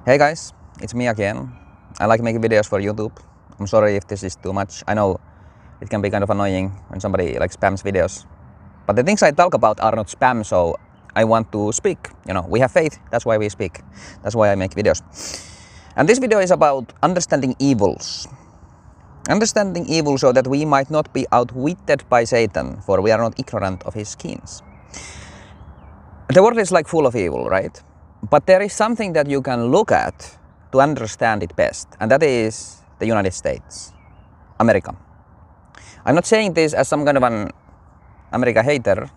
Hey guys, it's me again. I like making videos for YouTube. I'm sorry if this is too much. I know it can be kind of annoying when somebody like spams videos. But the things I talk about are not spam, so I want to speak. You know, we have faith, that's why we speak. That's why I make videos. And this video is about understanding evils. Understanding evil so that we might not be outwitted by Satan, for we are not ignorant of his schemes. The world is like full of evil, right? But there is something that you can look at to understand it best, and that is the United States, America. I'm not saying this as some kind of an America hater.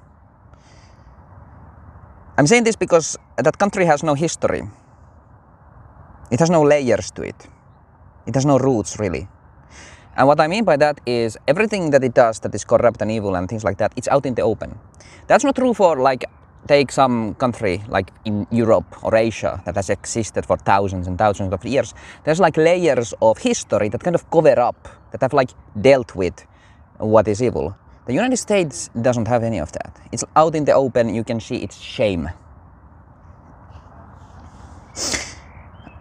I'm saying this because that country has no history. It has no layers to it. It has no roots, really. And what I mean by that is everything that it does that is corrupt and evil and things like that, it's out in the open. That's not true for, like, take some country like in Europe or Asia that has existed for thousands and thousands of years. There's like layers of history that kind of cover up, that have like dealt with what is evil. The United States doesn't have any of that. It's out in the open, you can see its shame.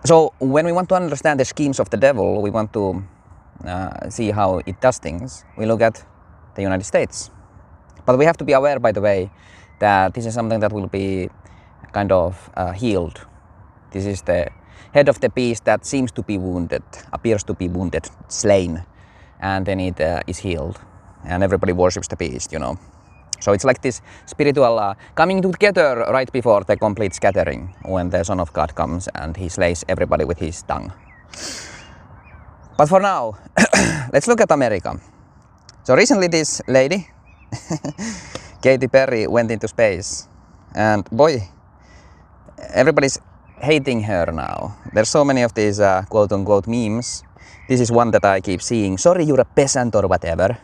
So when we want to understand the schemes of the devil, we want to see how it does things, we look at the United States. But we have to be aware, by the way, that this is something that will be kind of healed. This is the head of the beast that seems to be wounded, appears to be wounded, slain, and then it is healed. And everybody worships the beast, you know. So it's like this spiritual coming together right before the complete scattering, when the Son of God comes and he slays everybody with his tongue. But for now, let's look at America. So recently this lady, Katy Perry, went into space, and boy, everybody's hating her now. There's so many of these quote-unquote memes. This is one that I keep seeing. Sorry, you're a peasant or whatever.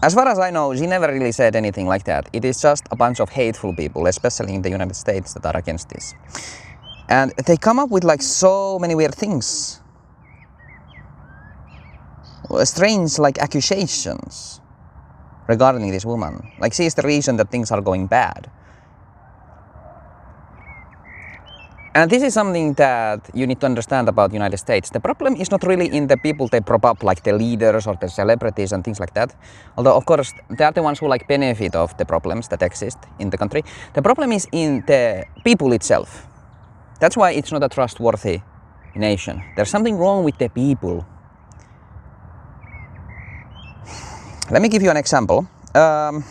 As far as I know, she never really said anything like that. It is just a bunch of hateful people, especially in the United States, that are against this. And they come up with like so many weird things. Strange like accusations regarding this woman. Like she is the reason that things are going bad. And this is something that you need to understand about the United States. The problem is not really in the people they prop up, like the leaders or the celebrities and things like that. Although, of course, they are the ones who like benefit of the problems that exist in the country. The problem is in the people itself. That's why it's not a trustworthy nation. There's something wrong with the people. Let me give you an example. There's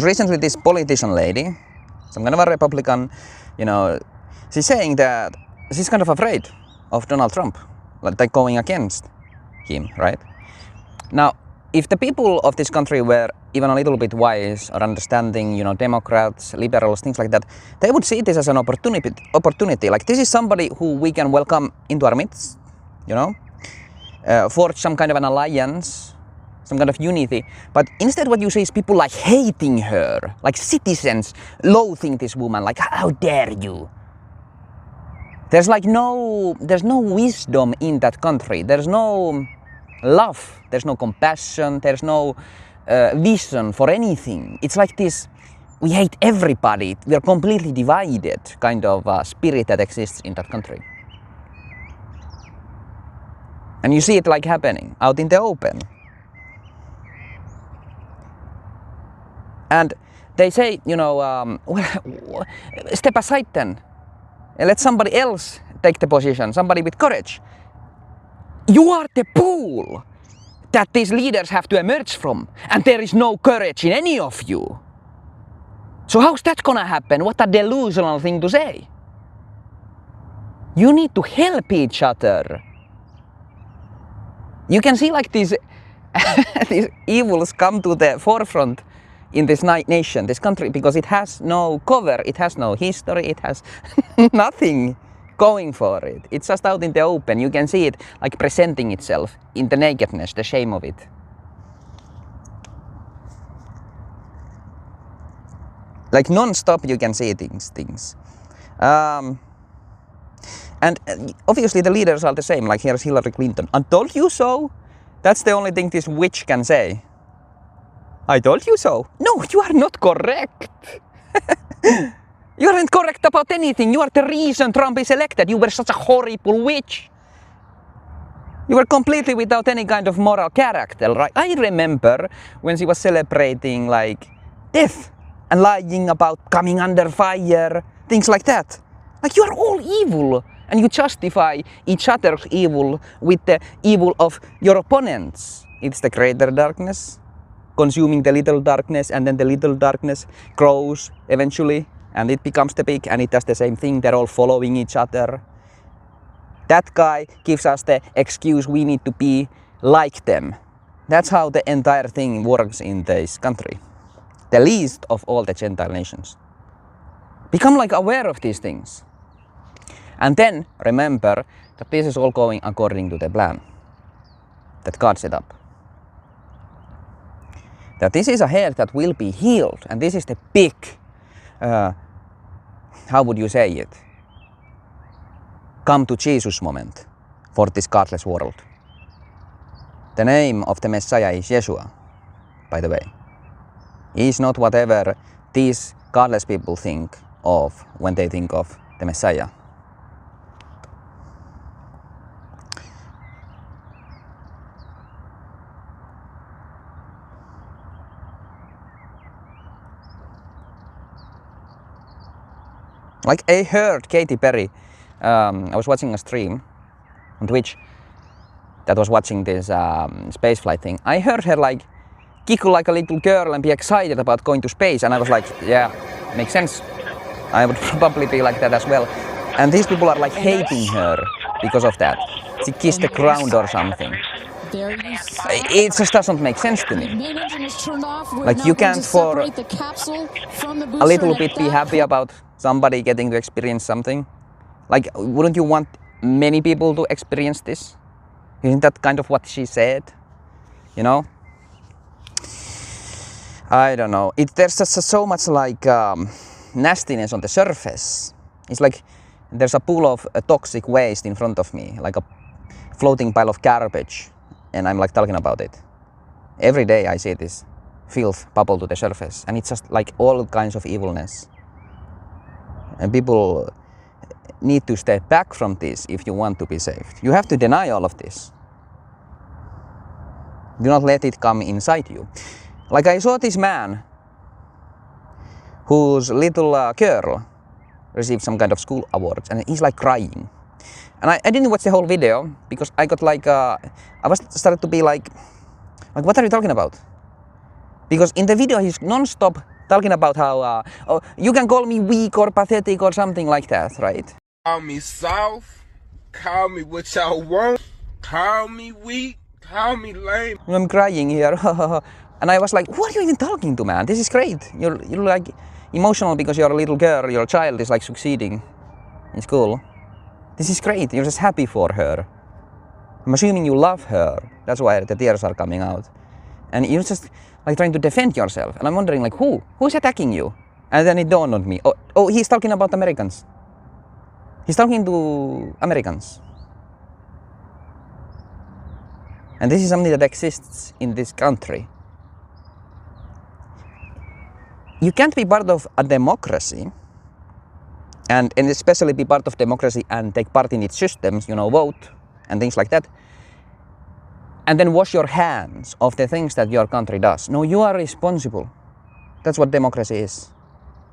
recently this politician lady, some kind of a Republican, you know, she's saying that she's kind of afraid of Donald Trump, like going against him, right? Now, if the people of this country were even a little bit wise or understanding, you know, Democrats, liberals, things like that, they would see this as an opportunity. Like this is somebody who we can welcome into our midst, you know, forge some kind of an alliance, some kind of unity. But instead what you see is people like hating her, like citizens loathing this woman, like how dare you. There's no wisdom in that country. There's no love, there's no compassion, there's no vision for anything. It's like this, we hate everybody, we are completely divided kind of spirit that exists in that country. And you see it like happening out in the open. And they say, you know, step aside then. Let somebody else take the position, somebody with courage. You are the pool that these leaders have to emerge from, and there is no courage in any of you. So how's that gonna happen? What a delusional thing to say. You need to help each other. You can see like these evils come to the forefront in this nation, this country, because it has no cover, it has no history, it has nothing going for it. It's just out in the open. You can see it like presenting itself in the nakedness, the shame of it. Like non-stop you can see things. And obviously the leaders are the same, like here's Hillary Clinton. I told you so. That's the only thing this witch can say. I told you so. No, you are not correct. You aren't correct about anything. You are the reason Trump is elected. You were such a horrible witch. You were completely without any kind of moral character, right? I remember when she was celebrating like death and lying about coming under fire, things like that. Like you are all evil and you justify each other's evil with the evil of your opponents. It's the greater darkness, consuming the little darkness, and then the little darkness grows eventually and it becomes the big and it does the same thing. They're all following each other. That guy gives us the excuse we need to be like them. That's how the entire thing works in this country. The least of all the Gentile nations. Become like aware of these things. And then remember that this is all going according to the plan that God set up. That this is a head that will be healed. And this is the big, how would you say it? Come to Jesus moment for this godless world. The name of the Messiah is Yeshua, by the way. He is not whatever these godless people think of when they think of the Messiah. Like I heard Katy Perry, I was watching a stream on Twitch that was watching this spaceflight thing. I heard her like giggle like a little girl and be excited about going to space, and I was like, yeah, makes sense. I would probably be like that as well. And these people are like hating her because of that. She kissed the ground or something. It just doesn't make sense to me. Like you can't for a little bit be happy about somebody getting to experience something. Like wouldn't you want many people to experience this? Isn't that kind of what she said? You know? I don't know. There's just so much like nastiness on the surface. It's like there's a pool of toxic waste in front of me, like a floating pile of garbage, and I'm like talking about it. Every day I see this filth bubble to the surface, and it's just like all kinds of evilness. And people need to step back from this if you want to be saved. You have to deny all of this. Do not let it come inside you. Like I saw this man whose little girl received some kind of school awards, and he's like crying. And I didn't watch the whole video because I got like, I was started to be like, what are you talking about? Because in the video he's non-stop talking about how, oh, you can call me weak or pathetic or something like that, right? Call me soft, call me what y'all want, call me weak, call me lame. I'm crying here. And I was like, what are you even talking to, man? This is great. You're like emotional because you're a little girl, your child is like succeeding in school. This is great. You're just happy for her. I'm assuming you love her. That's why the tears are coming out. And you're just like trying to defend yourself. And I'm wondering like, who's attacking you? And then it dawned on me. Oh, he's talking about Americans. He's talking to Americans. And this is something that exists in this country. You can't be part of a democracy and especially be part of democracy and take part in its systems, you know, vote and things like that, and then wash your hands of the things that your country does. No, you are responsible. That's what democracy is.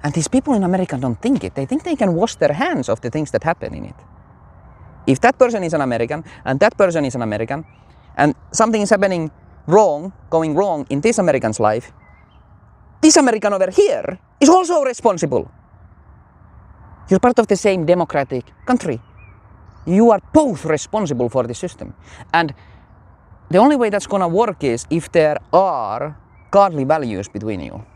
And these people in America don't think it. They think they can wash their hands of the things that happen in it. If that person is an American and that person is an American and something is happening wrong, going wrong in this American's life, this American over here is also responsible. You're part of the same democratic country. You are both responsible for the system. And the only way that's gonna work is if there are godly values between you.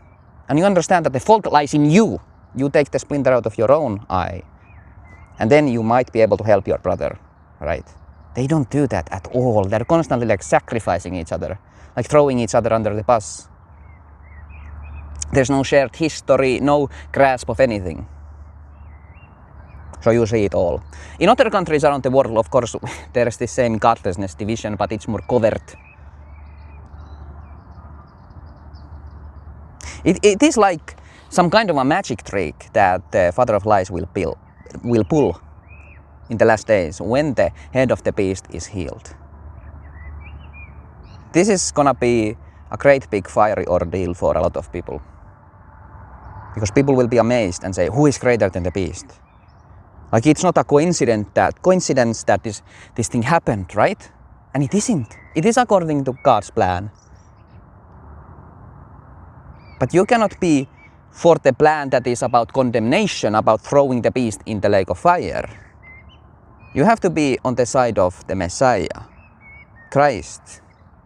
And you understand that the fault lies in you. You take the splinter out of your own eye. And then you might be able to help your brother, right? They don't do that at all. They're constantly like sacrificing each other, like throwing each other under the bus. There's no shared history, no grasp of anything. So you see it all. In other countries around the world, of course, there is the same godlessness division, but it's more covert. It is like some kind of a magic trick that the father of lies will pull in the last days when the head of the beast is healed. This is gonna be a great big fiery ordeal for a lot of people. Because people will be amazed and say, who is greater than the beast? Like, it's not a coincidence that this thing happened, right? And it isn't. It is according to God's plan. But you cannot be for the plan that is about condemnation, about throwing the beast in the lake of fire. You have to be on the side of the Messiah, Christ,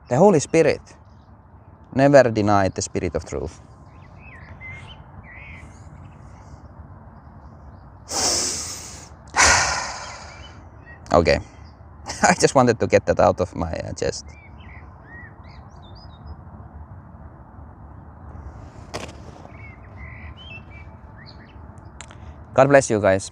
the Holy Spirit. Never deny the Spirit of truth. Okay, I just wanted to get that out of my chest. God bless you guys.